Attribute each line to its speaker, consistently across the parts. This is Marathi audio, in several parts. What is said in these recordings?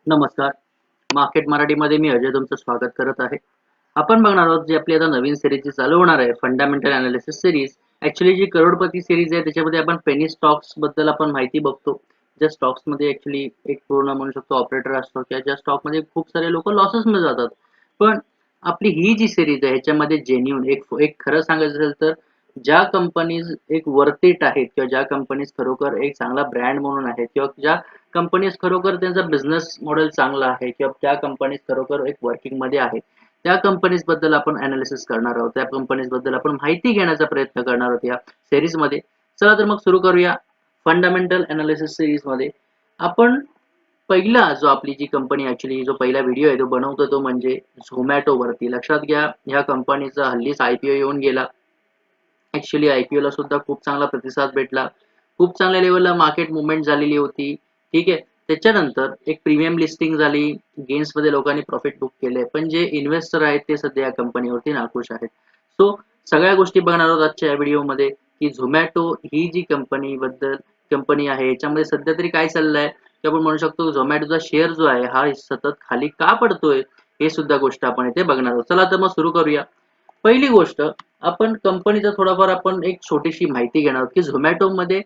Speaker 1: नमस्कार. मार्केट मराठीमध्ये मी अजय तुमचं स्वागत करत आहे. आपण बघणार आहोत जी आपली आता नवीन सीरीज जी चालू होणार आहे फंडामेंटल एनालिसिस सीरीज. ॲक्चुअली जी करोडपती सीरीज आहे त्याच्यामध्ये आपण पेनी स्टॉक्स बद्दल आपण माहिती बघतो. ज्या स्टॉक्समध्ये ॲक्चुअली एक पूर्ण म्हणू शकतो ऑपरेटर असतो किंवा ज्या स्टॉकमध्ये खूप सारे लोकं लॉसेसमध्ये जातात. पण आपली ही जी सीरीज आहे ह्याच्यामध्ये जेन्युइन एक एक खरं सांगायचं असेल तर ज्या कंपनीज एक वर्थ इट आहेत किंवा ज्या कंपनीज खरोखर एक चांगला ब्रँड म्हणून आहेत किंवा ज्या कंपनीज खरोखर त्यांचा बिझनेस मॉडेल चांगला आहे किंवा त्या कंपनीज खरोखर एक वर्किंगमध्ये आहेत. त्या कंपनीज बद्दल आपण एनालिसिस करणार आहोत. त्या कंपनीज बद्दल आपण माहिती घेण्याचा प्रयत्न करणार आहोत या सीरीजमध्ये. चला तर मग सुरू करूया. फंडामेंटल एनालिसिस सीरीजमध्ये आपण पहिला जो आपली जी कंपनी ॲक्चुअली जो पहिला व्हिडिओ आहे तो बनवतो तो म्हणजे Zomatoवरती. लक्षात घ्या ह्या कंपनीचा हल्लीच IPO येऊन गेला. ॲक्चुअली IPOला सुद्धा खूप चांगला प्रतिसाद भेटला. खूप चांगल्या लेव्हलला मार्केट मूव्हमेंट झालेली होती. ठीक आहे. त्याच्यानंतर एक प्रीमियम लिस्टिंग झाली. गेन्समध्ये लोकांनी प्रॉफिट बुक केले. पण जे इन्व्हेस्टर आहेत ते सध्या या कंपनीवरती नाखुश आहेत. सो सगळ्या गोष्टी बघणार आहोत आजच्या या व्हिडिओमध्ये की Zomato ही जी कंपनी आहे याच्यामध्ये सध्या तरी काय चाललंय? की आपण म्हणू शकतो Zomatoचा शेअर जो आहे हा सतत खाली का पडतोय? हे सुद्धा गोष्ट आपण इथे बघणार आहोत. चला तर मग सुरू करूया. पहिली गोष्ट आपण कंपनीचा थोडाफार आपण एक छोटीशी माहिती घेणार आहोत की झोमॅटोमध्ये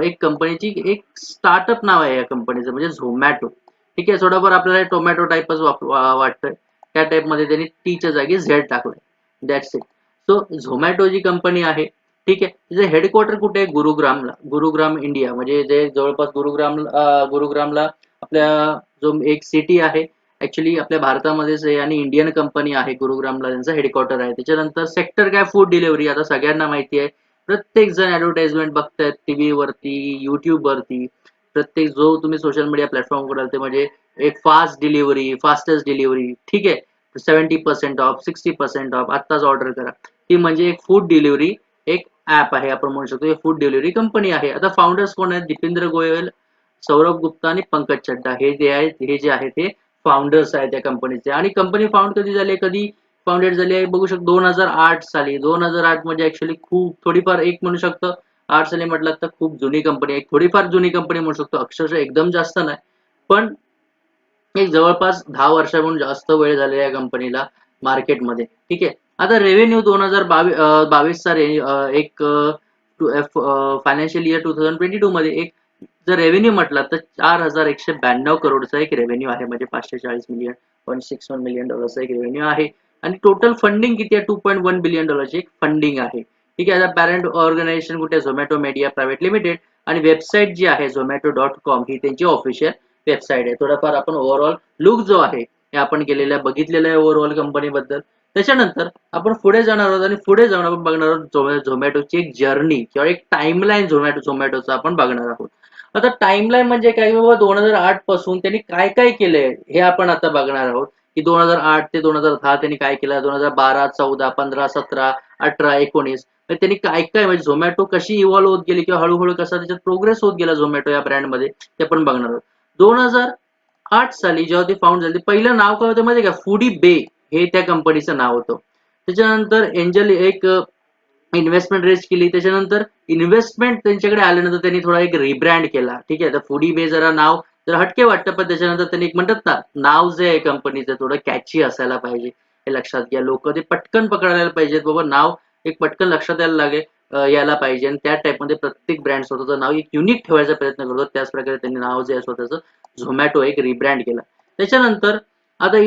Speaker 1: एक कंपनीची एक स्टार्टअप नाव आहे या कंपनीचं म्हणजे झोमॅटो. ठीक आहे. थोडाफार आपल्याला टोमॅटो टाइपच वाटतंय. त्या टाइपमध्ये त्यांनी टीच्या जागी झेड टाकलंय. That's it. सो झोमॅटो जी कंपनी आहे ठीक आहे तिचं हेडक्वार्टर कुठे आहे गुरुग्रामला. गुरुग्राम इंडिया म्हणजे जे जवळपास गुरुग्रामला आपल्या जो एक सिटी आहे ॲक्चुअली आपल्या भारतामध्येच आहे आणि इंडियन कंपनी आहे गुरुग्रामला त्यांचं हेडक्वार्टर आहे. त्याच्यानंतर सेक्टर काय फूड डिलिव्हरी आता सगळ्यांना माहिती आहे. प्रत्येक जण ॲडव्हर्टाइजमेंट बघतायत टीव्हीवरती, YouTubeवरती. प्रत्येक जो तुम्ही सोशल मीडिया प्लॅटफॉर्म कराल ते म्हणजे एक फास्ट डिलिव्हरी, फास्टेस्ट डिलिव्हरी ठीक आहे. 70% ऑफ, 60% ऑफ आत्ताच ऑर्डर करा. ती म्हणजे एक फूड डिलिव्हरी एक ॲप आहे आपण म्हणू शकतो. हे फूड डिलिव्हरी कंपनी आहे. आता फाउंडर्स कोण आहेत? दीपेंद्र गोयल, सौरभ गुप्ता आणि पंकज चड्डा हे जे आहेत ते फाउंडर्स आहेत त्या कंपनीचे. आणि कंपनी फाउंड कधी झाली कधी फाउंडेड झाली आहे बघू शकतो 2008 साली. 2008 म्हणजे ॲक्चुअली खूप थोडीफार एक म्हणू शकतो 8 साली म्हटलं तर खूप जुनी कंपनी एक थोडीफार जुनी कंपनी म्हणू शकतो. अक्षरशः एकदम जास्त नाही. पण एक जवळपास 10 वर्षाहून जास्त वेळ झालेला या कंपनीला मार्केटमध्ये. ठीक आहे. आता रेव्हेन्यू 2022 चा एक फायनान्शियल इयर 2022 मध्ये एक जर रेव्हेन्यू म्हटला तर 4192 करोडचा एक रेव्हेन्यू आहे म्हणजे 540 मिलियन $0.61 मिलियन एक रेव्हेन्यू आहे. आणि टोटल फंडिंग किती आहे? $2.1 बिलियन एक फंडिंग आहे. ठीक आहे. आता पॅरेंट ऑर्गनायझेशन कुठे आहे? Zomato media private limited. आणि वेबसाईट जी आहे zomato.com ही त्यांची ऑफिशियल वेबसाईट आहे. थोडाफार आपण ओव्हरऑल लुक जो आहे हे आपण बघितलेलं आहे ओव्हरऑल कंपनीबद्दल. त्याच्यानंतर आपण पुढे जाणार आहोत आणि पुढे जाऊन आपण बघणार आहोत झोमॅटोची एक जर्नी किंवा एक टाइमलाईन झोमॅटोचा आपण बघणार आहोत. आता टाइमलाईन म्हणजे काय बाबा 2008 पासून त्यांनी काय काय केलंय हे आपण आता बघणार आहोत की 2008 ते 2010 त्यांनी काय केलं. 2012, 14, 15, 17, 18, 19 त्यांनी काय काय म्हणजे झोमॅटो कशी इव्हॉल्व्ह होत गेली किंवा हळूहळू कसा त्याच्यात प्रोग्रेस होत गेला झोमॅटो या ब्रँडमध्ये ते पण बघणार आहोत. 2008 साली जेव्हा ते फाउंड झाले पहिलं नाव काय होतं माहिती आहे का? फूडी बे हे त्या कंपनीचं नाव होतं. त्याच्यानंतर एंजल एक इन्व्हेस्टमेंट रेज केली. त्याच्यानंतर इन्व्हेस्टमेंट त्यांच्याकडे आल्यानंतर त्यांनी थोडा एक रिब्रँड केला. ठीक आहे. तर फूडी बे जरा नाव जरा हटके वाटतं पण त्याच्यानंतर त्यांनी एक म्हणतात ना नाव जे आहे कंपनीचं थोडं कॅची असायला पाहिजे. हे लक्षात घ्या. लोक ते पटकन पकडायला पाहिजेत बाबा नाव एक पटकन लक्षात यायला पाहिजे आणि त्या टाईपमध्ये प्रत्येक ब्रँड स्वतःचं नाव एक युनिक ठेवायचा प्रयत्न करतो. त्याच प्रकारे त्यांनी नाव जे आहे स्वतःचं झोमॅटो एक रिब्रँड केला. त्याच्यानंतर आता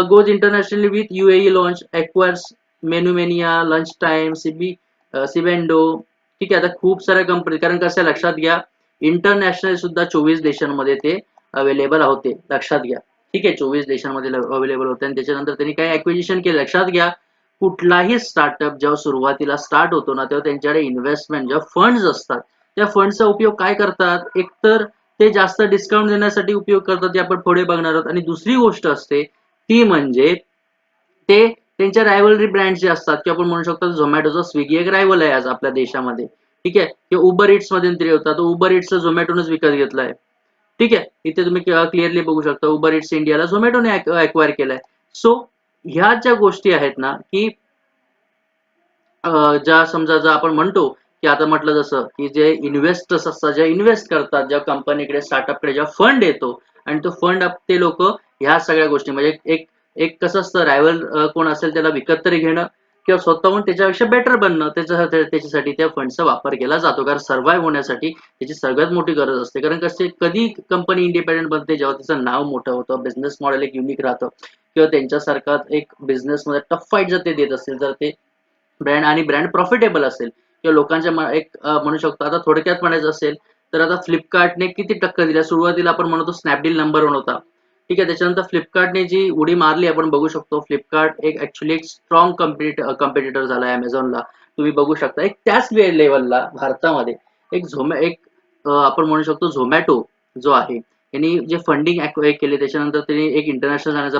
Speaker 1: goes internationally with UAE launch acquires Menumania, Lunchtime, Cibando. ठीक आहे. आता खूप साऱ्या कंपनी कारण कसं आहे लक्षात घ्या इंटरनॅशनल सुद्धा 24 देशांमध्ये ते अवेलेबल होते. लक्षात घ्या. ठीक आहे. 24 देशांमध्ये अवेलेबल होते आणि त्याच्यानंतर त्यांनी काय ॲक्विजिशन केलं लक्षात घ्या. कुठलाही स्टार्टअप जेव्हा सुरुवातीला स्टार्ट होतो ना तेव्हा त्यांच्याकडे इन्व्हेस्टमेंट जेव्हा फंड्स असतात त्या फंडचा उपयोग काय करतात? एकतर ते जास्त डिस्काउंट देण्यासाठी उपयोग करतात ते आपण पुढे बघणार आहोत. आणि दुसरी गोष्ट असते ती म्हणजे ते त्यांच्या रायव्हलरी ब्रँड जे असतात किंवा आपण म्हणू शकतो झोमॅटोचा स्विगी एक रायव्हल आहे आज आपल्या देशामध्ये. ठीक आहे. किंवा उबर इट्स मध्यंतरी होता तो उबर इट्स झोमॅटोनच विकत घेतलाय. ठीक आहे. इथे तुम्ही क्लिअरली बघू शकता उबर इट्स इंडियाला झोमॅटोने अक्वायर केलाय. सो ह्या ज्या गोष्टी आहेत ना की ज्या समजा जर आपण म्हणतो की आता म्हटलं जसं की जे इन्व्हेस्टर्स असतात, जे इन्व्हेस्ट करतात, ज्या कंपनीकडे स्टार्टअपकडे जेव्हा फंड येतो आणि तो फंड ते लोक ह्या सगळ्या गोष्टी म्हणजे एक एक कसं असतं रायव्हल कोण असेल त्याला विकत तरी घेणं किंवा स्वतःहून त्याच्यापेक्षा बेटर बनणं त्याच्यासाठी त्या फंडचा वापर केला जातो. कारण सर्व्हाइव्ह होण्यासाठी त्याची सगळ्यात मोठी गरज असते. कारण कसे कधी कंपनी इंडिपेंडेंट बनते जेव्हा तिचं नाव मोठं होतं, बिझनेस मॉडेल एक युनिक राहतं किंवा त्यांच्यासारखा एक बिझनेसमध्ये टफ फाईट जर ते देत असतील, जर ते ब्रँड आणि ब्रँड प्रॉफिटेबल असेल किंवा लोकांच्या म्हणू शकतो. आता थोडक्यात म्हणायचं असेल तर आता फ्लिपकार्टने किती टक्कर दिल्या. सुरुवातीला आपण म्हणतो स्नॅपडील नंबर 1 होता. ठीक आहे. त्याच्यानंतर फ्लिपकार्टने जी उडी मारली आपण बघू शकतो. फ्लिपकार्ट एक ॲक्चुअली एक स्ट्राँग कॉम्पिटिटर झाला आहे Amazonला. तुम्ही बघू शकता. एक त्याच लेव्हलला भारतामध्ये एक आपण म्हणू शकतो Zomato जो आहे, यांनी जे फंडिंग केले त्याच्यानंतर त्यांनी एक इंटरनॅशनल जाण्याचा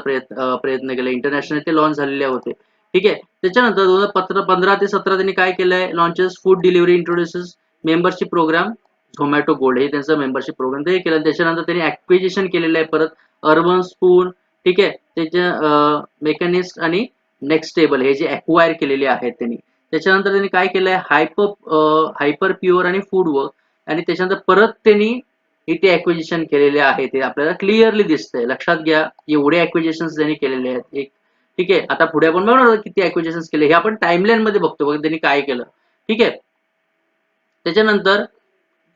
Speaker 1: प्रयत्न केला. इंटरनॅशनल ते लॉन्च झालेले होते. ठीक आहे. त्याच्यानंतर 2015 ते 17 त्यांनी काय केलंय, launches food delivery introduces membership program Zomato Gold हे त्यांचा मेंबरशिप प्रोग्राम ते केलं. त्याच्यानंतर त्यांनी ॲक्विजिशन केलेलं आहे परत अर्बन स्पून, ठीक आहे. त्याच्या मेकॅनिस्ट आणि नेक्स्ट टेबल हे जे ॲक्वायर केलेले आहेत त्यांनी. त्याच्यानंतर त्यांनी काय केलंय हायपर प्युअर आणि फूड वर्क आणि त्याच्यानंतर परत त्यांनी इथे ॲक्विजिशन केलेले आहे. ते आपल्याला क्लिअरली दिसतंय. लक्षात घ्या एवढे ॲक्विजिशन्स त्यांनी केलेले आहेत. एक ठीक आहे. आता पुढे आपण बघणार आहोत किती ॲक्विजिशन्स केले. हे आपण टाइमलाईन मध्ये बघतो बघा त्यांनी काय केलं. ठीक आहे. त्याच्यानंतर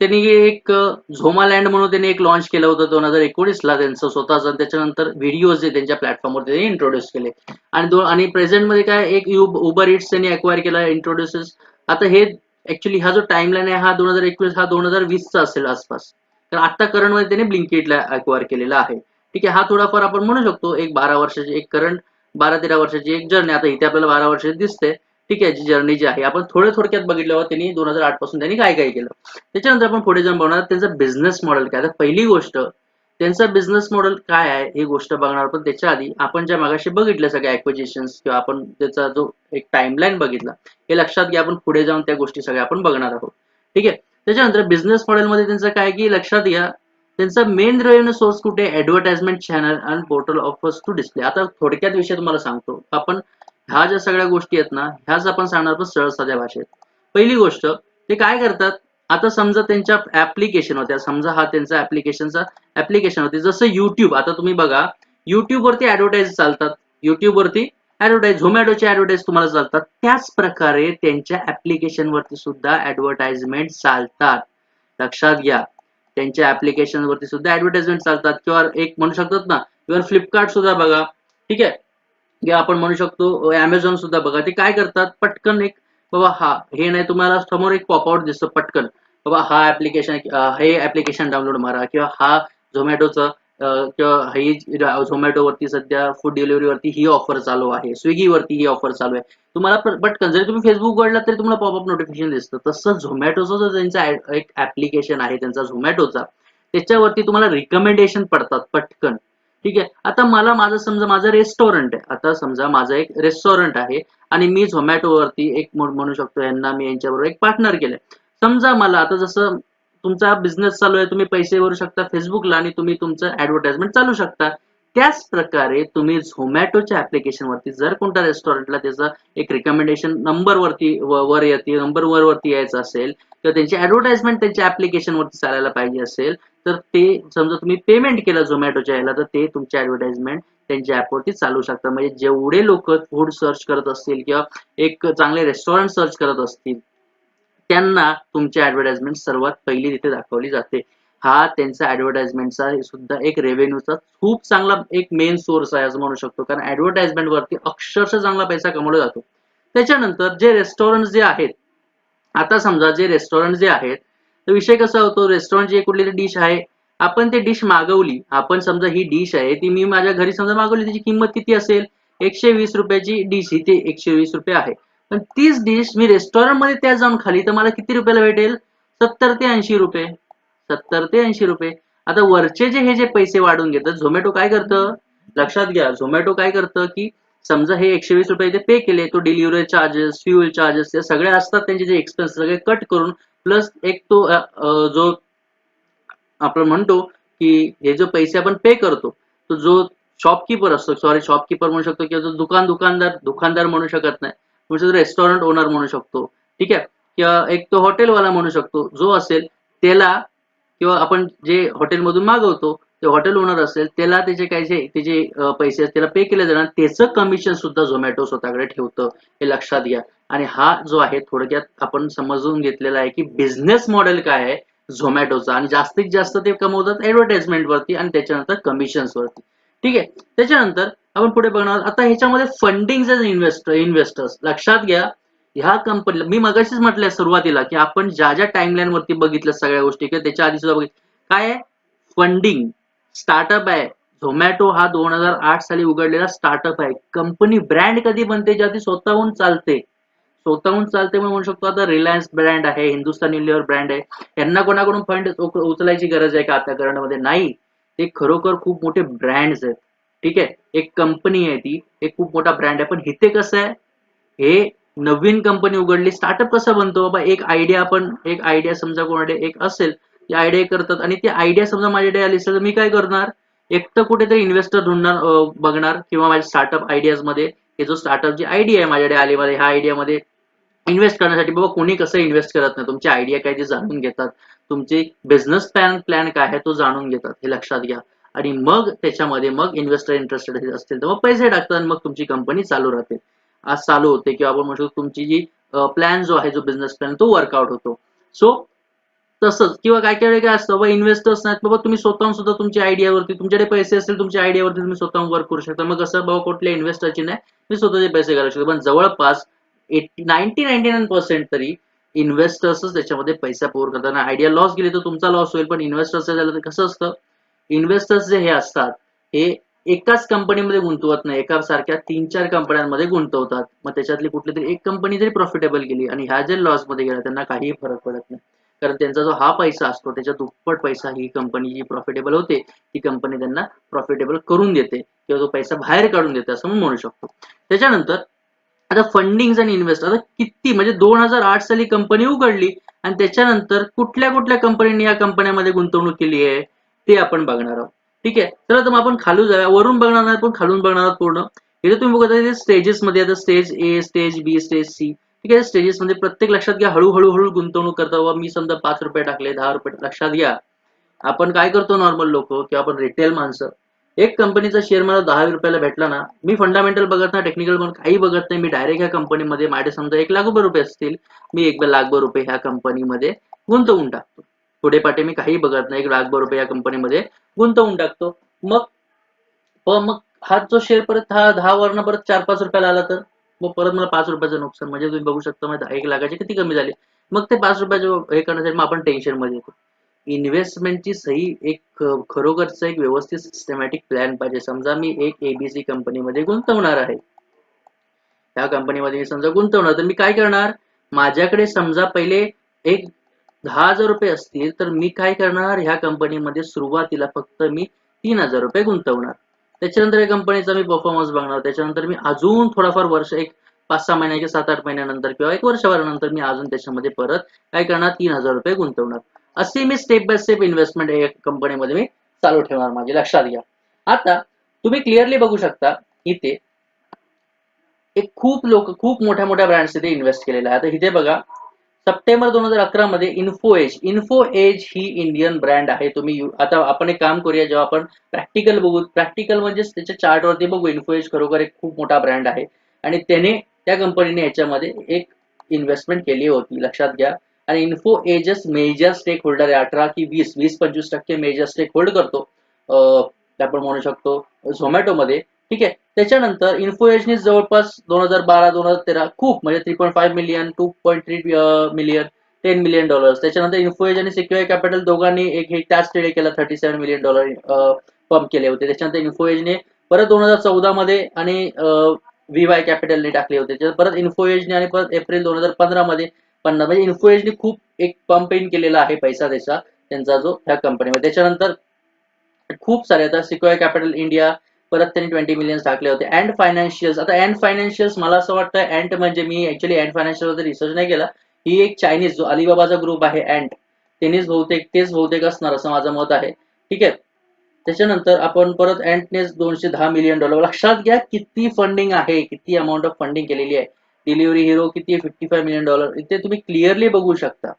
Speaker 1: त्यांनी एक झोमालँड म्हणून त्यांनी एक लॉन्च केलं होतं 2019ला त्यांचं स्वतःचं. त्याच्यानंतर व्हिडिओज जे त्यांच्या प्लॅटफॉर्मवर त्यांनी इंट्रोड्यूस केले आणि प्रेझेंटमध्ये काय एक उबर इट्स त्यांनी अक्वायर केला इंट्रोड्युसेस. आता हे ऍक्च्युली हा जो टाइमलाईन आहे हा 2021 हा 2020चा असेल आसपास. तर आता करंटमध्ये त्यांनी ब्लिंकिटला अक्वायर केलेला आहे. ठीक आहे. हा थोडाफार आपण म्हणू शकतो एक 12 वर्षाची एक करंट 12-13 वर्षाची एक जर्नी. आता इथे आपल्याला 12 वर्षाची दिसते. ठीक आहे. जी जर्नी जी आहे आपण थोडक्यात बघितल्यावर त्यांनी 2008 पासून त्यांनी काय काय केलं. त्याच्यानंतर आपण पुढे जाऊन बघणार त्यांचं बिझनेस मॉडेल काय. आता पहिली गोष्ट त्यांचं बिझनेस मॉडेल काय आहे ही गोष्ट बघणार. पण त्याच्या आधी आपण ज्या मागाशी बघितल्या सगळ्या ॲक्विजिशन्स किंवा आपण त्याचा जो एक टाइमलाईन बघितला हे लक्षात घ्या. आपण पुढे जाऊन त्या गोष्टी सगळ्या आपण बघणार आहोत. ठीक आहे. त्याच्यानंतर बिझनेस मॉडेलमध्ये त्यांचं काय की लक्षात घ्या त्यांचा मेन रेव्हेन्यू सोर्स कुठे ॲडव्हर्टाइजमेंट चॅनल आणि पोर्टल ऑफर्स टू डिस्प्ले. आता थोडक्यात विषय तुम्हाला सांगतो. आपण ह्या ज्या सगळ्या गोष्टी आहेत ना ह्याच आपण सांगणार आहोत सरळ साध्या भाषेत. पहिली गोष्ट ते काय करतात. आता समजा त्यांच्या ऍप्लिकेशन होत्या. समजा हा त्यांचा ऍप्लिकेशन होती जसं युट्यूब. आता तुम्ही बघा युट्यूब वरती ऍडव्हर्टाईज चालतात. युट्यूब वरती झोमॅटोचे ऍडव्हर्टाईज तुम्हाला चालतात. त्याच प्रकारे त्यांच्या ऍप्लिकेशन वरती सुद्धा ऍडव्हर्टाइजमेंट चालतात. लक्षात घ्या. त्यांच्या ऍप्लिकेशन वरती सुद्धा ऍडव्हर्टाइजमेंट चालतात किंवा एक म्हणू शकतात ना किंवा फ्लिपकार्ट सुद्धा बघा. ठीक आहे. किंवा आपण म्हणू शकतो Amazon सुद्धा बघा. ते काय करतात पटकन एक बाबा हा हे नाही तुम्हाला समोर एक पॉपआउट दिसतं पटकन बाबा हा ऍप्लिकेशन हे ऍप्लिकेशन डाउनलोड मारा किंवा हा झोमॅटोचं किंवा ही झोमॅटो वरती सध्या फूड डिलिव्हरी वरती ही ऑफर चालू आहे. स्विगी वरती ही ऑफर चालू आहे. तुम्हाला पटकन जरी तुम्ही फेसबुक उघडला तरी तुम्हाला पॉपअप नोटिफिकेशन दिसतं. तसं झोमॅटोचं जो त्यांचा एक ऍप्लिकेशन आहे त्यांचा झोमॅटोचा त्याच्यावरती तुम्हाला रिकमेंडेशन पडतात पटकन. ठीक आहे. आता मला समजा माझं रेस्टॉरंट आहे. आता समजा माझं एक रेस्टॉरंट आहे आणि मी झोमॅटोवरती एक म्हणू शकतो यांना मी यांच्याबरोबर एक पार्टनर केलंय. समजा मला आता जसं तुमचा बिझनेस चालू आहे तुम्ही पैसे भरू शकता फेसबुकला आणि तुम्ही तुमचं ऍडव्हर्टाइजमेंट चालू शकता. त्याच प्रकारे तुम्ही झोमॅटोच्या ऍप्लिकेशन वरती जर कोणत्या रेस्टॉरंटला त्याचा एक रिकमेंडेशन नंबर वरती वर येते नंबर वरती यायचं असेल किंवा त्यांची ऍडव्हर्टाइजमेंट त्यांच्या ऍप्लिकेशन वरती चालायला पाहिजे असेल तर ते समजा तुम्ही पेमेंट केलं झोमॅटोच्या याला तर ते तुमच्या ऍडव्हर्टाइजमेंट त्यांच्या ऍपवरती चालू शकतात. म्हणजे जेवढे लोक फूड सर्च करत असतील किंवा एक चांगले रेस्टॉरंट सर्च करत असतील त्यांना तुमची ऍडव्हर्टाइजमेंट सर्वात पहिली तिथे दाखवली जाते. हा त्यांचा ऍडव्हर्टाइजमेंटचा सुद्धा एक रेव्हेन्यूचा खूप चांगला एक मेन सोर्स आहे असं म्हणू शकतो. कारण ऍडव्हर्टाइजमेंट वरती अक्षरशः चांगला पैसा कमवला जातो. त्याच्यानंतर जे रेस्टॉरंट जे आहेत आता समजा जे रेस्टॉरंट जे आहेत तर विषय कसा होतो रेस्टॉरंटची कुठली डिश आहे आपण ते डिश मागवली. आपण समजा ही डिश आहे ती मी माझ्या घरी समजा मागवली त्याची किंमत किती असेल 120 रुपयाची डिश ही ते 120 रुपये आहे. पण तीच डिश मी रेस्टॉरंट मध्ये त्या जाऊन खाली तर मला किती रुपयाला भेटेल 70 ते 80 रुपये. 70 ते 80 रुपये. आता वरचे जे पैसे वाढून घेतात झोमॅटो काय करतं लक्षात घ्या. झोमॅटो काय करतं की समजा हे 120 रुपये ते पे केले तो डिलिव्हरी चार्जेस फ्युएल चार्जेस ते सगळे असतात त्यांचे जे एक्सपेन्स सगळे कट करून प्लस एक तो जो आपण म्हणतो की हे जो पैसे आपण पे करतो तो जो शॉपकीपर असतो शॉपकीपर म्हणू शकतो किंवा जो दुकानदार म्हणू शकत नाही. म्हणजे रेस्टॉरंट ओनर म्हणू शकतो. ठीक आहे. किंवा एक तो हॉटेलवाला म्हणू शकतो जो असेल त्याला, किंवा आपण जे हॉटेलमधून मागवतो ते हॉटेल ओनर असेल त्याला त्याचे काय जे त्याचे पैसे त्याला पे केले जाणार, त्याचं कमिशन सुद्धा झोमॅटो स्वतःकडे ठेवतं, हे लक्षात घ्या. आणि हा जो आहे थोडक्यात आपण समजून घेतलेला आहे की बिझनेस मॉडेल काय आहे झोमॅटोचा, आणि जास्तीत जास्त ते कमवतात ऍडव्हर्टाइजमेंट वरती आणि त्याच्यानंतर कमिशन्स वरती. ठीक आहे. त्याच्यानंतर आपण पुढे बघणार आता ह्याच्यामध्ये फंडिंग इन्व्हेस्टर्स लक्षात घ्या. ह्या कंपनीला मी मगाशीच म्हटलंय सुरुवातीला की आपण ज्या ज्या टाइमलाईन वरती बघितल्या सगळ्या गोष्टी किंवा त्याच्या आधी सुद्धा बघितलं काय आहे, फंडिंग स्टार्टअप आहे. झोमॅटो हा 2008 साली उघडलेला स्टार्टअप आहे. कंपनी ब्रँड कधी बनते, जेव्हा ती स्वतःहून चालते. स्वतःहून चालते म्हणून शकतो. आता रिलायन्स ब्रँड आहे, हिंदुस्थान युनिलिव्हर ब्रँड आहे, यांना कोणाकडून फंड उचलायची गरज आहे का आता करण्यामध्ये? नाही. ते खरोखर खूप मोठे ब्रँड्स आहेत. ठीक आहे. एक कंपनी आहे ती, एक खूप मोठा ब्रँड आहे. पण इथे कसं आहे, हे नवीन कंपनी उघडली. स्टार्टअप कसा बनतो बाबा, एक आयडिया समजा कोणाकडे एक असेल, ती आयडिया करतात आणि ती आयडिया समजा माझ्याकडे आली असेल तर मी काय करणार, एकटं कुठेतरी इन्व्हेस्टर ढूंढणार, बघणार किंवा माझ्या स्टार्टअप आयडियाज मध्ये हे जो स्टार्टअप जी आयडिया आहे माझ्याकडे आली, ह्या आयडियामध्ये इन्व्हेस्ट करण्यासाठी बाबा कोणी कसं इन्व्हेस्ट करत नाही. तुमची आयडिया काय ते जाणून घेतात. तुमची बिझनेस प्लॅन काय आहे तो जाणून घेतात. हे लक्षात घ्या. आणि मग त्याच्यामध्ये मग इन्व्हेस्टर इंटरेस्टेड असतील तर मग पैसे टाकतात आणि मग तुमची कंपनी चालू राहते. आज चालू होते किंवा आपण म्हणू शकतो तुमची जी प्लॅन जो आहे, जो बिझनेस प्लॅन तो वर्कआउट होतो. सो तसंच किंवा काय काय असतं बाबा, इन्व्हेस्टर्स नाहीत बाबा, तुम्ही स्वतःहून सुद्धा तुमच्या आयडियावरती, तुमच्याकडे पैसे असतील तुमच्या आयडियावरती तुम्ही स्वतःहून वर्क करू शकता. मग कसं बाबा, कुठल्या इन्व्हेस्टरची नाही, मी स्वतःचे पैसे घालू शकतो. पण जवळपास 99% तरी इन्व्हेस्टर्सच त्याच्यामध्ये पैसा पोर करतात. आयडिया लॉस गेली तर तुमचा लॉस होईल, पण इन्व्हेस्टर्स झालं तर कसं असतं, इन्व्हेस्टर्स जे हे असतात हे एकाच कंपनीमध्ये गुंतवत नाही, एका सारख्या 3-4 कंपन्यांमध्ये गुंतवतात. मग त्याच्यातली कुठली तरी एक कंपनी जरी प्रॉफिटेबल गेली आणि ह्या जर लॉस मध्ये गेल्या त्यांना काहीही फरक पडत नाही. कारण त्यांचा जो हा पैसा असतो त्याच्या दुप्पट पैसा ही कंपनी जी प्रॉफिटेबल होते ती कंपनी त्यांना प्रॉफिटेबल करून देते किंवा तो पैसा बाहेर काढून देते असं म्हणू शकतो. त्याच्यानंतर आता फंडिंग आणि इन्व्हेस्ट, आता किती म्हणजे 2008 साली कंपनी उघडली आणि त्याच्यानंतर कुठल्या कुठल्या कंपनीने या कंपन्यामध्ये गुंतवणूक केली आहे ते आपण बघणार आहोत. ठीक आहे. तर मग आपण खालून जाऊया, वरून बघणार नाही पण खालून बघणार आहोत पूर्ण. इथे तुम्ही बघता स्टेजेस मध्ये, आता स्टेज ए, स्टेज बी, स्टेज सी. ठीक आहे. स्टेजेस मध्ये प्रत्येक लक्षात घ्या, हळूहळू गुंतवणूक करता. बाबा मी समजा 5 रुपये टाकले, 10 रुपये, लक्षात घ्या आपण काय करतो नॉर्मल लोक किंवा आपण रिटेल माणसं, एक कंपनीचा शेअर मला 10 रुपयाला भेटला ना, मी फंडामेंटल बघत नाही, टेक्निकल पण काही बघत नाही, मी डायरेक्ट ह्या कंपनीमध्ये माझे समजा 1,00,000 रुपये असतील, मी 1,00,000 रुपये ह्या कंपनीमध्ये गुंतवून टाकतो. पुढे पाठी मी काही बघत नाही, 1,00,000 रुपये या कंपनीमध्ये गुंतवून टाकतो. मग मग हा जो शेअर परत हा 10 वरनं परत 4-5 रुपयाला आला तर मग परत मला 5 रुपयाचं नुकसान. म्हणजे तुम्ही बघू शकता मग 1,00,000चे किती कमी झाले. मग ते 5 रुपयाचे हे करण्यासाठी मग आपण टेन्शन मध्ये येतो. इन्व्हेस्टमेंटची सही एक खरोखरच एक व्यवस्थित सिस्टमॅटिक प्लॅन पाहिजे. समजा मी एक एबीसी कंपनीमध्ये गुंतवणार आहे. त्या कंपनीमध्ये मी समजा गुंतवणार, तर मी काय करणार, माझ्याकडे समजा पहिले एक 10,000 रुपये असतील तर मी काय करणार, ह्या कंपनीमध्ये सुरुवातीला फक्त मी 3,000 रुपये गुंतवणार. त्याच्यानंतर या कंपनीचा मी परफॉर्मन्स बघणार. त्याच्यानंतर मी अजून थोडाफार वर्ष, एक 5-6 महिन्या किंवा 7-8 महिन्यानंतर किंवा एक वर्षभरानंतर मी अजून त्याच्यामध्ये परत काय करणार, 3,000 रुपये गुंतवणार. असे मी स्टेप बाय स्टेप इन्व्हेस्टमेंट या कंपनीमध्ये मी चालू ठेवणार माझी. लक्षात घ्या. आता तुम्ही क्लिअरली बघू शकता इथे एक खूप मोठ्या मोठ्या ब्रँड्स इथे इन्व्हेस्ट केलेला आहे. आता इथे बघा, सप्टेंबर 2011 मध्ये इन्फोएज ही इंडियन ब्रँड आहे. तुम्ही आता आपण एक काम करूया, जेव्हा आपण प्रॅक्टिकल बघू, प्रॅक्टिकल म्हणजे त्याच्या चार्ट वरती बघू, इन्फोएज खरोखर एक खूप मोठा ब्रँड आहे आणि त्या कंपनीने याच्यामध्ये एक इन्व्हेस्टमेंट केली होती. लक्षात घ्या. आणि इन्फोएजस मेजर स्टेक होल्डर आहे. 18 की 20-25% मेजर स्टेक होल्ड करतो, आपण म्हणू शकतो झोमॅटोमध्ये. ठीक आहे. त्याच्यानंतर इन्फोएजने जवळपास 2012-2013 खूप म्हणजे 3.5 मिलियन, 2.3 मिलियन, $10 मिलियन. त्याच्यानंतर इन्फोएज आणि सिक्युअर कॅपिटल दोघांनी एक हे त्याच ट्रेड केला, $37 मिलियन पंप केले होते. त्याच्यानंतर इन्फोएजने परत 2014 मध्ये आणि व्हीवाय कॅपिटलने टाकले होते. परत इन्फोएजने आणि परत एप्रिल 2015 मध्ये 50, म्हणजे इन्फोएजने खूप एक पंप इन केलेला आहे पैसा त्याचा, त्यांचा जो ह्या कंपनीमध्ये. त्याच्यानंतर खूप सारे, आता सिक्युअर कॅपिटल इंडिया परत त्यांनी 20 मिलियन टाकले होते. अँड फायनान्शियल्स, आता अँड फायनान्शियल्स मला असं वाटतं, अँड म्हणजे मी ऍक्च्युअली अँड फायनान्शियल वर रिसर्च नाही केला, ही एक चायनीज जो अलिबाबाचा ग्रुप आहे अँड, तेच बहुतेक असणार असं माझं मत आहे. ठीक आहे. त्याच्यानंतर आपण परत अँटनेस $210 मिलियन. लक्षात घ्या किती फंडिंग आहे, किती अमाऊंट ऑफ फंडिंग केलेली आहे. डिलिव्हरी हिरो किती आहे, $55 मिलियन. इथे तुम्ही क्लिअरली बघू शकता.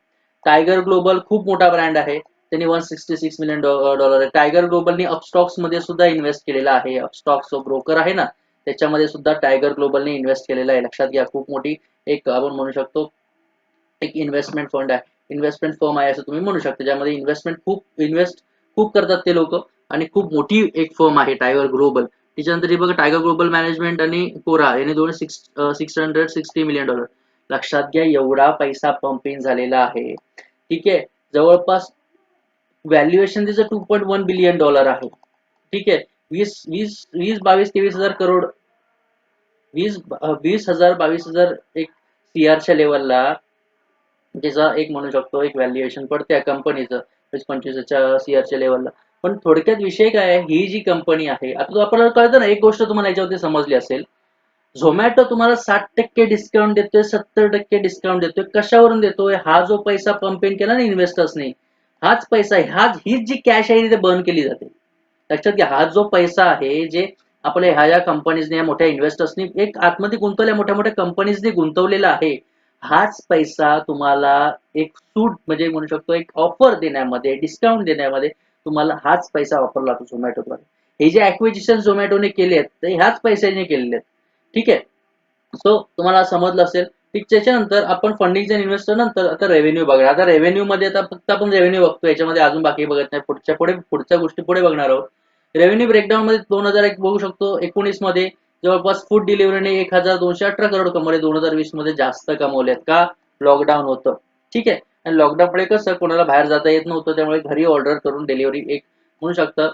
Speaker 1: टायगर ग्लोबल खूप मोठा ब्रँड आहे, त्यांनी $166 मिलियन आहे. टायगर ग्लोबलनी अपस्टॉक्स मध्ये सुद्धा इन्व्हेस्ट केलेला आहे. अपस्टॉक्स जो ब्रोकर आहे ना, त्याच्यामध्ये सुद्धा टायगर ग्लोबलने इन्व्हेस्ट केलेला आहे. लक्षात घ्या, खूप मोठी एक आपण म्हणू शकतो एक इन्व्हेस्टमेंट फंड आहे, इन्व्हेस्टमेंट फर्म आहे असं तुम्ही म्हणू शकता, ज्यामध्ये इन्व्हेस्ट खूप करतात ते लोक, आणि खूप मोठी एक फर्म आहे टायगर ग्लोबल. त्याच्यानंतर हे बघा, टायगर ग्लोबल मॅनेजमेंट आणि कोरा याने दोन $660 मिलियन. लक्षात घ्या, एवढा पैसा पंपिंग झालेला आहे. ठीक आहे, जवळपास व्हॅल्युएशन त्याचं $2.1 बिलियन आहे. ठीक आहे, 20 20 20 22 23 हजार करोड, 20 20 हजार 22 हजार एक सीआरच्या लेवलला त्याचा एक म्हणू शकतो एक व्हॅल्युएशन पडते कंपनीचं, 25 सीआरच्या लेवलला. पण थोडक्यात विषय काय आहे, ही जी कंपनी आहे, आता तो आपल्याला कळतं ना, एक गोष्ट तुम्हाला याच्यावरती समजली असेल, झोमॅटो तुम्हाला 60% डिस्काउंट देतोय, 70% डिस्काउंट देतोय. कशावरून देतोय? हा जो पैसा पंपिंग केला ना इन्व्हेस्टर्सनी, हाच पैसा, हीच जी कॅश आहे ती बर्न केली जाते. लक्षात घ्या, हा जो पैसा आहे जे आपल्या ह्या कंपनीजने, मोठ्या इन्व्हेस्टर्सनी एक आतमध्ये गुंतवल्या, मोठ्या मोठ्या कंपनीजने गुंतवलेला आहे, हाच पैसा तुम्हाला एक सूट म्हणजे म्हणू शकतो एक ऑफर देण्यामध्ये, डिस्काउंट देण्यामध्ये तुम्हाला हाच पैसा वापरला जातो झोमॅटोद्वारे. हे जे ऍक्विजिशन झोमॅटोने केले आहेत ते ह्याच पैशाने केलेले आहेत. ठीक आहे, सो तुम्हाला समजलं असेल. ठीक, त्याच्यानंतर आपण फंडिंग आणि इन्व्हेस्टर नंतर आता रेव्हेन्यू बघा. आता रेव्हेन्यू मध्ये आता फक्त आपण रेव्हेन्यू बघतो, याच्यामध्ये अजून बाकी बघत नाही, पुढच्या गोष्टी पुढे बघणार आहोत. रेव्हेन्यू ब्रेकडाऊन मध्ये 2001 बघू शकतो, 19 मध्ये जवळपास फूड डिलिव्हरीने 1218 करोड कमवले. 2020 मध्ये जास्त कमवलेत का? लॉकडाऊन होतं. ठीक आहे, आणि लॉकडाऊनमुळे कसं कोणाला बाहेर जाता येत नव्हतं, त्यामुळे घरी ऑर्डर करून डिलिव्हरी एक म्हणू शकता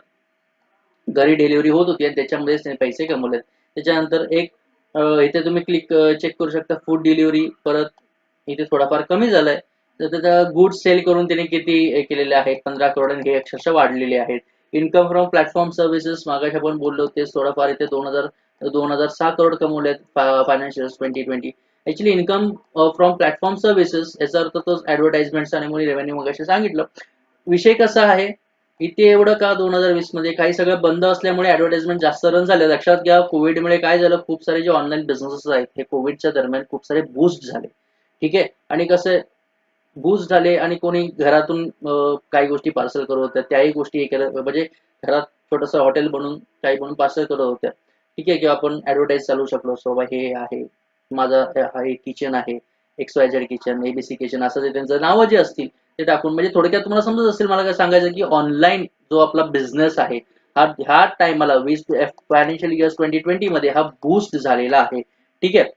Speaker 1: घरी डिलिव्हरी होत होती, आणि त्याच्यामुळेच त्यांनी पैसे कमवलेत. त्याच्यानंतर एक इथे तुम्ही चेक करू शकता फूड डिलिव्हरी, परत इथे थोडाफार कमी झालाय. तर त्याचा गुड्स सेल करून त्याने किती केलेले आहेत, 15 करोड, आणि हे अक्षरशः वाढलेले आहेत. इन्कम फ्रॉम प्लॅटफॉर्म सर्व्हिसेस मागाशी आपण बोललो तेच थोडाफार इथे 2006 करोड कमवलेत financial 2020. Actually income from platform services याचा अर्थ तोच ऍडव्हर्टाइजमेंट आणि मुली रेव्हेन्यू मगाशी सांगितलं. विषय कसा आहे, इथे एवढं का 2020 मध्ये काही सगळं बंद असल्यामुळे ऍडव्हर्टाइजमेंट जास्त रन झाले. लक्षात घ्या, कोविडमुळे काय झालं, खूप सारे जे ऑनलाईन बिझनेसेस आहेत हे कोविडच्या दरम्यान खूप सारे बूस्ट झाले. ठीक आहे, आणि कसं बूस्ट झाले, आणि कोणी घरातून काही गोष्टी पार्सल करत होत्या, त्याही गोष्टी हे केलं, म्हणजे घरात छोटंसं हॉटेल बनवून काही बनवून पार्सल करत होत्या. ठीक आहे, किंवा आपण ऍडव्हर्टाईज चालू शकलो, सो बाबा हे आहे माझा, हा एक किचन आहे, XYZ किचन, ABC किचन, असं जे त्यांचं नावं जे असतील ते टाकून, म्हणजे थोडक्यात तुम्हाला समजत असेल मला काय सांगायचं, की ऑनलाईन जो आपला बिझनेस आहे हा ह्या टायमाला फायनान्शियल इयर 2020 मध्ये हा बूस्ट झालेला आहे. ठीक आहे,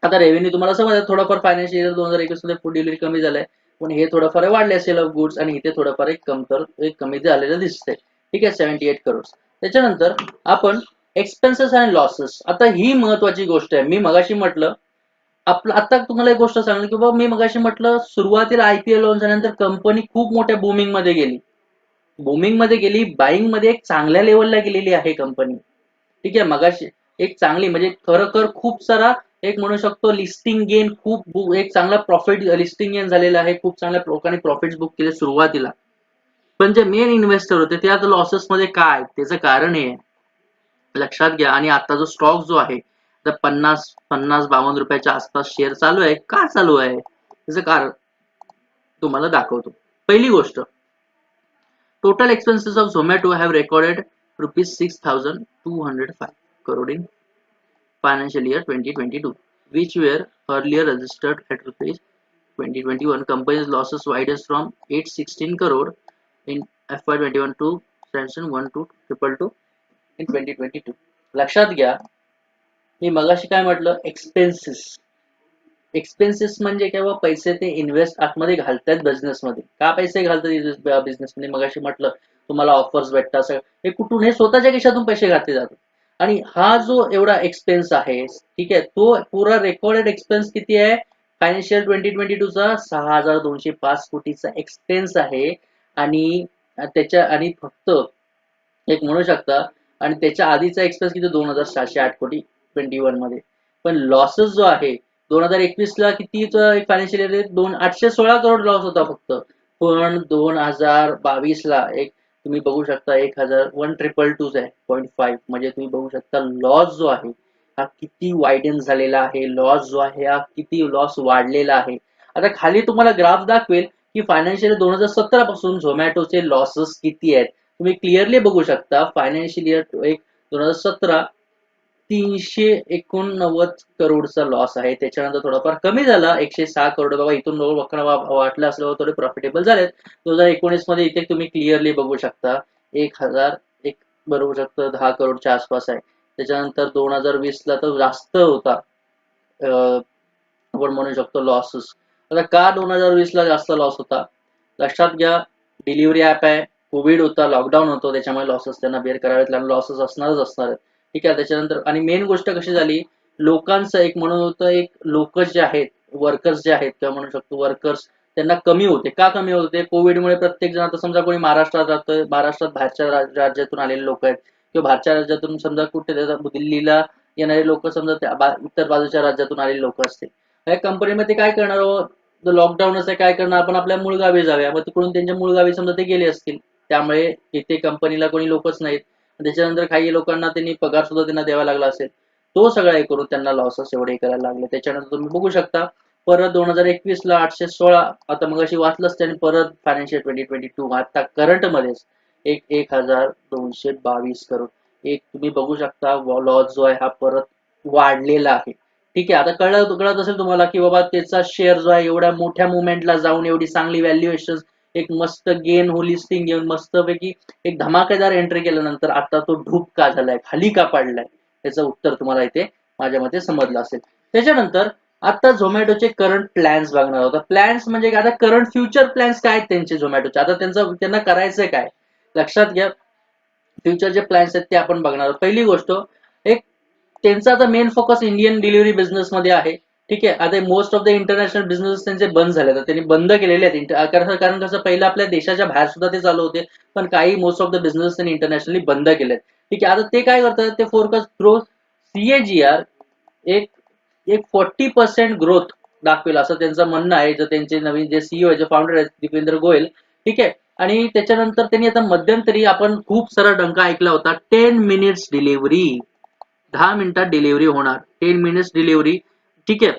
Speaker 1: आता रेव्हेन्यू तुम्हाला समजलं, थोडंफार फायनान्शियल इयर 2021 मध्ये फूड डिलिव्हरी कमी झालंय, पण हे थोडंफार वाढले सेल ऑफ गुड्स, आणि इथे थोडंफार एक कमी झालेलं दिसतंय. ठीक आहे, 78 करोड. त्याच्यानंतर आपण एक्सपेन्सेस आणि लॉसेस, आता ही महत्वाची गोष्ट आहे. मी मगाशी म्हटलं, आपलं आता तुम्हाला एक गोष्ट सांगली की बाबा, मी मगाशी म्हटलं सुरुवातीला IPO लॉन्च झाल्यानंतर कंपनी खूप मोठ्या बुमिंग मध्ये गेली, बाईंग मध्ये एक चांगल्या लेवलला गेलेली आहे कंपनी. ठीक आहे, मगाशी एक चांगली म्हणजे खरोखर खूप सारा एक म्हणू शकतो लिस्टिंग गेन, एक चांगला प्रॉफिट लिस्टिंग गेन झालेला आहे, खूप चांगल्या लोकांनी प्रॉफिट बुक केले सुरुवातीला. पण जे मेन इन्व्हेस्टर होते ते आता लॉसेस मध्ये, काय त्याचं कारण हे लक्षात घ्या. आणि आता जो स्टॉक जो आहे तर 50 50 52 रुपयाच्या आसपास शेअर चालू आहे, का चालू आहे त्याचं कारण तुम्हाला दाखवतो. पहिली गोष्ट, total expenses of Zomato have recorded ₹6,205 crore in financial year 2022, which were earlier registered at ₹2021. Company's losses widened from 816 crore in FY21 to 1,222 in 2022. लक्षात घ्या, मी मगाशी काय म्हटलं, एक्सपेन्सेस म्हणजे केव्हा पैसे ते इन्व्हेस्ट आतमध्ये घालतात बिझनेसमध्ये. का पैसे घालतात बिझनेसमध्ये? मगाशी म्हटलं तुम्हाला ऑफर्स भेटतात सगळं, हे कुठून? हे स्वतःच्या खिशातून पैसे घातले जातात. आणि हा जो एवढा एक्सपेन्स आहे, ठीक आहे, तो पुरा रेकॉर्डेड एक्सपेन्स किती आहे फायनान्शियल 2022चा? 6,205 कोटीचा एक्सपेन्स आहे. आणि आणि फक्त एक म्हणू शकता, आणि त्याच्या आधीचा एक्सपेन्स किती? 2,708 कोटी 2021 मध्ये. पण लॉसेस जो आहे 2021 ला कितीचा एक फायनान्शियल इयर, 816 करोड लॉस होता फक्त. पण 2022 ला एक तुम्ही बघू शकता 1,000 1222 आहे 0.5, म्हणजे तुम्ही बघू शकता लॉस जो आहे हा किती वाईडन झालेला आहे, लॉस जो आहे हा किती लॉस वाढलेला आहे. आता खाली तुम्हाला ग्राफ दाखवेल की फायनान्शियल 2017 पासून झोमॅटोचे लॉसेस किती आहेत. तुम्ही क्लिअरली बघू शकता फायनान्शियल इयर एक 2017 389 करोडचा लॉस आहे. त्याच्यानंतर थोडाफार कमी झाला 106 करोड. बाबा इथून वाटलं असलं थोडे प्रॉफिटेबल झालेत. 2019 मध्ये इथे तुम्ही क्लिअरली बघू शकता 1001 बरोबर शकतं 10 करोडच्या आसपास आहे. त्याच्यानंतर 2020 ला तर जास्त होता. आपण म्हणू शकतो लॉसेस. आता का 2020 ला जास्त लॉस होता लक्षात घ्या. डिलिव्हरी ऍप आहे, कोविड होता, लॉकडाऊन होतो, त्याच्यामुळे लॉसेस त्यांना बेअर करावे लागले. लॉसेस असणारच असणार. ठीक आहे. त्याच्यानंतर आणि मेन गोष्ट कशी झाली, लोकांचं एक म्हणून होतं, एक लोक जे आहेत वर्कर्स जे आहेत किंवा म्हणू शकतो वर्कर्स त्यांना कमी होते. का कमी होते? कोविडमुळे प्रत्येक जण आता समजा कोणी महाराष्ट्रात राहतोय, महाराष्ट्रात बाहेरच्या राज्यातून आलेले लोक आहेत किंवा बाहेरच्या राज्यातून समजा कुठे दिल्लीला येणारे लोक समजा इतर बाजूच्या राज्यातून आलेले लोक असतील. या कंपनीमध्ये काय करणार लॉकडाऊनच आहे काय करणार आपण आपल्या मूळ गावी जाऊया. मग तिकडून त्यांच्या मूळ गावी समजा ते गेले असतील त्यामुळे इथे कंपनीला कोणी लोकच नाहीत. त्याच्यानंतर काही लोकांना त्यांनी पगार सुद्धा त्यांना द्यावा लागला असेल. तो सगळा हे करून त्यांना लॉसेस एवढे करायला लागले. त्याच्यानंतर तुम्ही बघू शकता परत 2021 ला 816 आता मग अशी वाचलंच त्याने परत फायनान्शियल 2022 आता करंट मध्येच 1222 करोड एक तुम्ही बघू शकता लॉस जो आहे हा परत वाढलेला आहे. ठीक आहे. आता कळत असेल तुम्हाला की बाबा त्याचा शेअर जो आहे एवढ्या मोठ्या मुवमेंटला जाऊन एवढी चांगली व्हॅल्युएशन एक मस्त गेन होलिस्टिंग घेऊन मस्तपैकी एक धमाकेदार एंट्री केल्यानंतर आता तो ढूप का झालाय, खाली का पडलाय, त्याचं उत्तर तुम्हाला इथे माझ्या मते समजलं असेल. त्याच्यानंतर आता झोमॅटोचे करंट प्लॅन्स बघणार होता. प्लॅन्स म्हणजे आता करंट फ्युचर प्लॅन्स काय आहेत त्यांचे झोमॅटोचे. आता त्यांना करायचंय काय लक्षात घ्या. फ्युचरचे प्लॅन्स आहेत ते आपण बघणार आहोत. पहिली गोष्ट एक त्यांचा आता main focus Indian delivery business मध्ये आहे. ठीक आहे. आता most of the international business त्यांचे बंद झाले तर त्यांनी बंद केलेले आहेत. कारण कसं पहिलं आपल्या देशाच्या बाहेर सुद्धा ते चालू होते पण काही मोस्ट ऑफ द बिझनेस त्यांनी इंटरनॅशनली बंद केले. ठीक आहे. आता ते काय करतात ते फोरकास्ट ग्रोथ CAGR एक एक 40% ग्रोथ दाखवेल असं त्यांचं म्हणणं आहे. जर त्यांचे नवीन जे CEO आहे जे फाउंडर आहेत दीपेंद्र गोयल. ठीक आहे. आणि त्याच्यानंतर त्यांनी आता मध्यंतरी आपण खूप सारा डंका ऐकला होता 10 मिनिट्स डिलिव्हरी 10 मिनिटात डिलिव्हरी होणार 10 मिनिट्स डिलिव्हरी. ठीक आहे.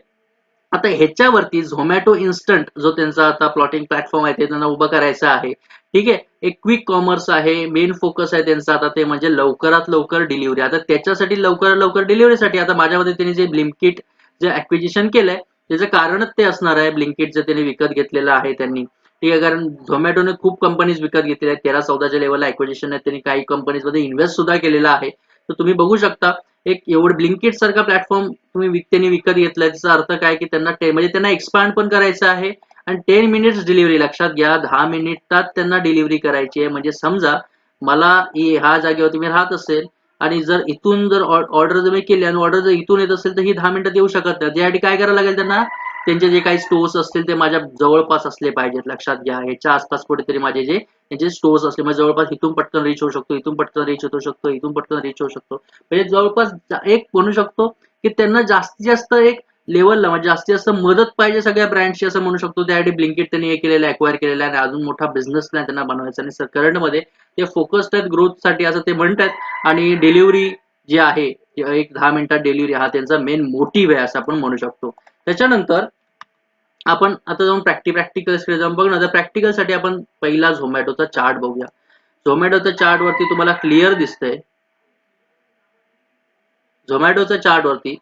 Speaker 1: आता ह्याच्यावरती झोमॅटो इन्स्टंट जो त्यांचा आता प्लॉटिंग प्लॅटफॉर्म आहे ते त्यांना उभं करायचं आहे. ठीक आहे. एक क्विक कॉमर्स आहे. मेन फोकस आहे त्यांचा आता ते म्हणजे लवकरात लवकर डिलिव्हरी. आता त्याच्यासाठी लवकरात लवकर डिलिव्हरीसाठी आता माझ्यामध्ये त्यांनी जे ब्लिंकिट जे ऍक्विजिशन केलंय त्याचं कारणच ते असणार आहे. ब्लिंकिट जे त्यांनी विकत घेतलेलं आहे त्यांनी. ठीक आहे. कारण झोमॅटोने खूप कंपनीज विकत घेतलेल्या आहेत. 13-14च्या लेवलला ऍक्विजिशन आहे. त्यांनी काही कंपनीजमध्ये इन्व्हेस्ट सुद्धा केलेला आहे. तर तुम्ही बघू शकता एक एवढं ब्लिंकिट सारखा प्लॅटफॉर्म त्यांनी विकत घेतलाय. त्याचा अर्थ काय की त्यांना म्हणजे त्यांना एक्सपांड पण करायचं आहे आणि 10 मिनिट्स डिलिव्हरी लक्षात घ्या 10 मिनिटात त्यांना डिलिव्हरी करायची आहे. म्हणजे समजा मला ह्या जागेवरती मी राहत असेल आणि जर इथून जर ऑर्डर जर मी केली आणि ऑर्डर जर इथून येत असेल तर ही 10 मिनिटात येऊ शकत नाही. त्यासाठी काय करायला लागेल त्यांना त्यांचे जे काही स्टोर्स असतील ते माझ्या जवळपास असले पाहिजेत. लक्षात घ्या ह्याच्या आसपास कुठेतरी माझे जे त्यांचे स्टोर्स असले म्हणजे जवळपास इथून पटकन रीच होऊ शकतो, इथून पटकन रीच होऊ शकतो, इथून पटकन रीच होऊ शकतो. म्हणजे जवळपास एक म्हणू शकतो की त्यांना जास्तीत जास्त एक लेवलला म्हणजे जास्तीत जास्त मदत पाहिजे सगळ्या ब्रँडची असं म्हणू शकतो. त्यासाठी ब्लिंकिट त्यांनी हे केलेलं अक्वायर केलेलं आहे आणि अजून मोठा बिझनेस प्लॅन त्यांना बनवायचा आणि करंट मध्ये ते फोकस्ड आहेत ग्रोथसाठी असं ते म्हणतात आणि डिलिव्हरी जी आहे एक 10 मिनिटात डिलिव्हरी हा त्यांचा मेन मोटिव्ह आहे असं आपण म्हणू शकतो. त्याच्यानंतर आपण आता जाऊन प्रॅक्टिकल जाऊन बघ ना तर प्रॅक्टिकल साठी आपण पहिला झोमॅटोचा चार्ट बघूया. झोमॅटोच्या चार्ट वरती तुम्हाला क्लिअर दिसतंय झोमॅटोच्या चार्ट वरती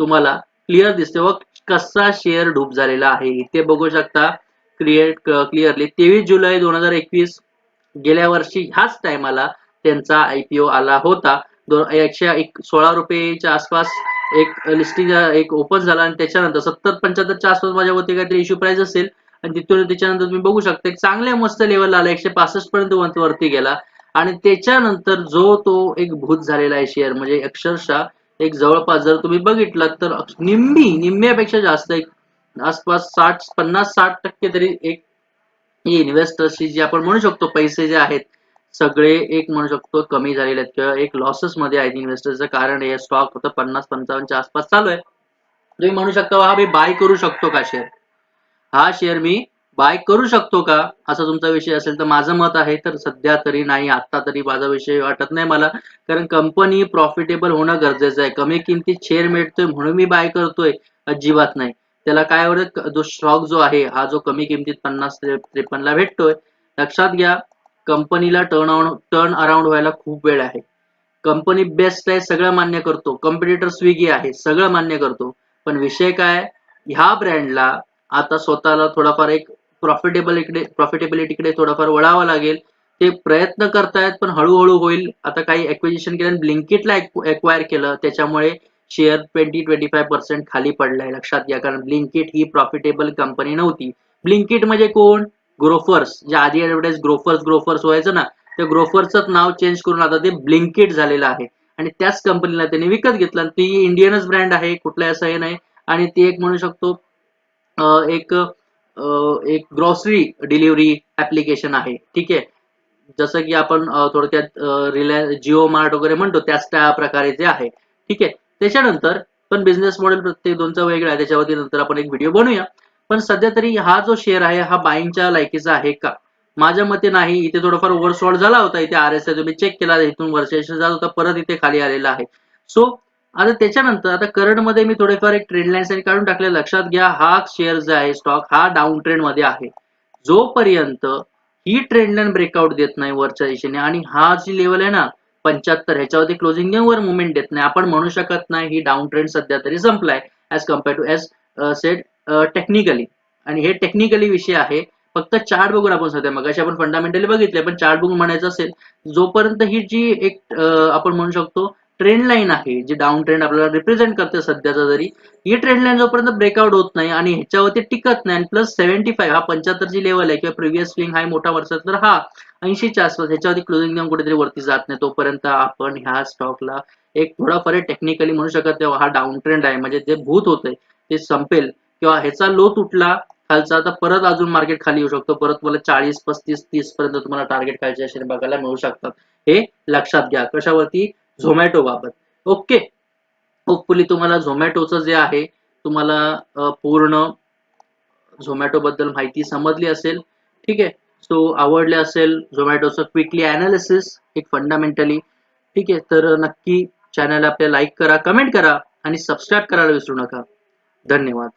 Speaker 1: तुम्हाला क्लिअर दिसते व कसा शेअर डूब झालेला आहे. इथे बघू शकता क्लिअरली 23 जुलै 2021 गेल्या वर्षी ह्याच टायमाला त्यांचा IPO आला होता. 116 रुपयेच्या आसपास एक लिस्टिंग एक ओपन झाला आणि त्याच्यानंतर 70-75च्या आसपास माझ्या वरती काहीतरी इश्यू प्राइस असेल आणि तिथून त्याच्यानंतर तुम्ही बघू शकता एक चांगल्या मस्त लेवलला आला 165 पर्यंत वरती गेला आणि त्याच्यानंतर जो तो एक भूत झालेला आहे शेअर म्हणजे अक्षरशः एक जवळपास जर तुम्ही बघितलं तर निम्म्यापेक्षा जास्त एक आसपास 50-60% तरी एक इन्व्हेस्टर्सची जी आपण म्हणू शकतो पैसे जे आहेत सगळे एक म्हणू शकतो कमी झालेले आहेत किंवा एक लॉसेस मध्ये आहेत इन्व्हेस्टर्सचं. कारण हे स्टॉक होतं 50-55च्या आसपास चालू आहे. तुम्ही म्हणू शकता हा मी बाय करू शकतो का शेअर. हा शेअर मी बाय करू शकतो का असा तुमचा विषय असेल तर माझं मत आहे तर सध्या तरी नाही, आता तरी माझा विषय वाटत नाही मला. कारण कंपनी प्रॉफिटेबल होणं गरजेचं आहे. कमी किमतीत शेअर मिळतोय म्हणून मी बाय करतोय, अजिबात नाही. त्याला काय होतं, जो स्टॉक जो आहे हा जो कमी किमतीत 50-53 ला भेटतोय, लक्षात घ्या कंपनीला टर्न अराउंड व्हायला खूप वेळ आहे. कंपनी बेस्ट आहे सगळं मान्य करतो, कॉम्पिटिटर स्विगी आहे सगळं मान्य करतो, पण विषय काय, ह्या ब्रँडला आता स्वतःला थोडाफार एक प्रॉफिटेबिलिटीकडे थोडाफार वळावं लागेल. ते प्रयत्न करतायत पण हळूहळू होईल. आता काही ऍक्विजिशन केलं, ब्लिंकिटला एक्वायर केलं, त्याच्यामुळे शेअर 20-25% खाली पडलाय, लक्षात घ्या. कारण ब्लिंकिट ही प्रॉफिटेबल कंपनी नव्हती. ब्लिंकिट म्हणजे कोण, ग्रोफर्स, जे आधी ऍडव्हर्टाइज ग्रोफर्स ग्रोफर्स व्हायचं ना, त्या ग्रोफरचंच नाव चेंज करून आता ते ब्लिंकिट झालेलं आहे. आणि त्याच कंपनीला त्यांनी विकत घेतलं. आणि ती इंडियनच ब्रँड आहे, कुठलाही असं हे नाही. आणि ती एक म्हणू शकतो एक ग्रॉसरी डिलिव्हरी ऍप्लिकेशन आहे, ठीक आहे. जसं की आपण थोडक्यात रिलायन्स जिओ मार्ट वगैरे म्हणतो त्याच त्या प्रकारे ते आहे, ठीक आहे. त्याच्यानंतर पण बिझनेस मॉडेल प्रत्येक दोनचा वेगळा आहे, त्याच्यावरती नंतर आपण एक व्हिडिओ बनवूया. पण सध्या तरी हा जो शेअर आहे हा बाईंगच्या लायकीचा आहे का, माझ्या मते नाही. इथे थोडाफार ओव्हरसॉल्ड झाला होता, इथे RSI तुम्ही चेक केला, इथून वर्षाशी जात होता, परत इथे खाली आलेला आहे. सो आता त्याच्यानंतर आता करंट मध्ये मी थोडेफार एक ट्रेंड लाईन्स काढून टाकले. लक्षात घ्या हा शेअर जो आहे स्टॉक हा डाऊन ट्रेंड मध्ये आहे. जोपर्यंत ही ट्रेंड लाईन ब्रेकआउट देत नाही वरच्या दिशेने, आणि हा जी लेवल आहे ना 75, ह्याच्यावरती क्लोजिंग वर मुवमेंट देत नाही, आपण म्हणू शकत नाही ही डाऊन ट्रेंड सध्या तरी संपलाय as compare to as said technically. आणि हे टेक्निकली विषय आहे. फक्त चार्ट बघून आपण सध्या, मगाशी आपण फंडामेंटली बघितले, पण चार्ट बघून म्हणायचं असेल, जोपर्यंत ही जी एक आपण म्हणू शकतो ट्रेंड लाईन आहे, जी डाऊन ट्रेंड आपल्याला रिप्रेझेंट करते सध्याचा, जरी ही ट्रेंड लाईन जोपर्यंत ब्रेकआउट होत नाही आणि ह्याच्यावरती टिकत नाही, प्लस 75 हा 75 ची लेवल आहे किंवा प्रिव्हियस स्विंग हाय मोठा वर्षात, तर हा 80च्या आसपास ह्याच्यावरती क्लोजिंग देऊन कुठेतरी वरती जात नाही, तोपर्यंत आपण ह्या स्टॉकला एक थोडाफार टेक्निकली म्हणू शकत नाही हा डाऊन ट्रेंड आहे, म्हणजे जे भूत होतंय ते संपेल. किंवा ह्याचा लो तुटला खालचा, आता परत अजून मार्केट खाली येऊ शकतो, परत मला 40, 35, 30 पर्यंत तुम्हाला टार्गेट खालच्या दिशेने बघायला मिळू शकतात. हे लक्षात घ्या. कशावरती, झोमॅटो बाबत. ओके, होपफुली तुम्हाला झोमॅटोचं जे आहे तुम्हाला पूर्ण झोमॅटो बद्दल माहिती समजली असेल, ठीक आहे. सो आवडले असेल झोमॅटोचं क्विकली अनालिसिस एक फंडामेंटली, ठीक आहे. तर नक्की चॅनल आपल्या लाईक करा, कमेंट करा आणि सबस्क्राईब करायला विसरू नका. धन्यवाद.